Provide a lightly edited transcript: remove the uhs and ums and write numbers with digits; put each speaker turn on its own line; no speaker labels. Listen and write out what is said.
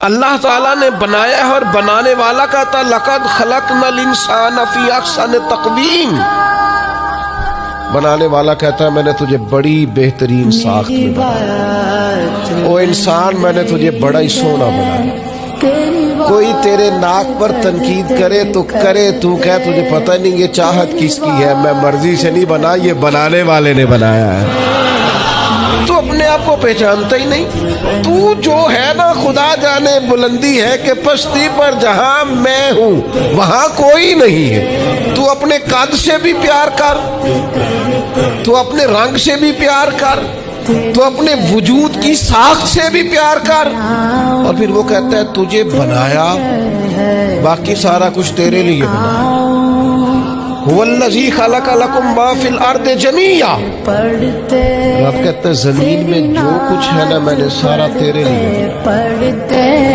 اللہ تعالیٰ نے بنایا ہے اور بنانے والا کہتا لقد خلقنا الانسان فی احسن تقویم. بنانے والا کہتا ہے میں نے تجھے بڑی بہترین ساخت میں بنایا. او انسان میں نے تجھے بڑا ہی سونا بنایا. کوئی تیرے ناک پر تنقید کرے تو کرے، تو کہہ تجھے پتہ نہیں یہ چاہت کس کی ہے، میں مرضی سے نہیں بنا، یہ بنانے والے نے بنایا ہے. تو اپنے آپ کو پہچانتا ہی نہیں. تو جو ہے نا خدا جانے بلندی ہے کہ پشتی پر جہاں میں ہوں وہاں کوئی نہیں ہے. تو اپنے قد سے بھی پیار کر، تو اپنے رنگ سے بھی پیار کر، تو اپنے وجود کی ساخت سے بھی پیار کر. اور پھر وہ کہتا ہے تجھے بنایا، باقی سارا کچھ تیرے لیے بنایا. وَالَّذِي خَلَقَ لَكُم مَّا فِي الْأَرْضِ جَمِيعًا. رب کہتا ہے زمین میں جو کچھ ہے نا میں نے سارا تیرے لیے بنایا.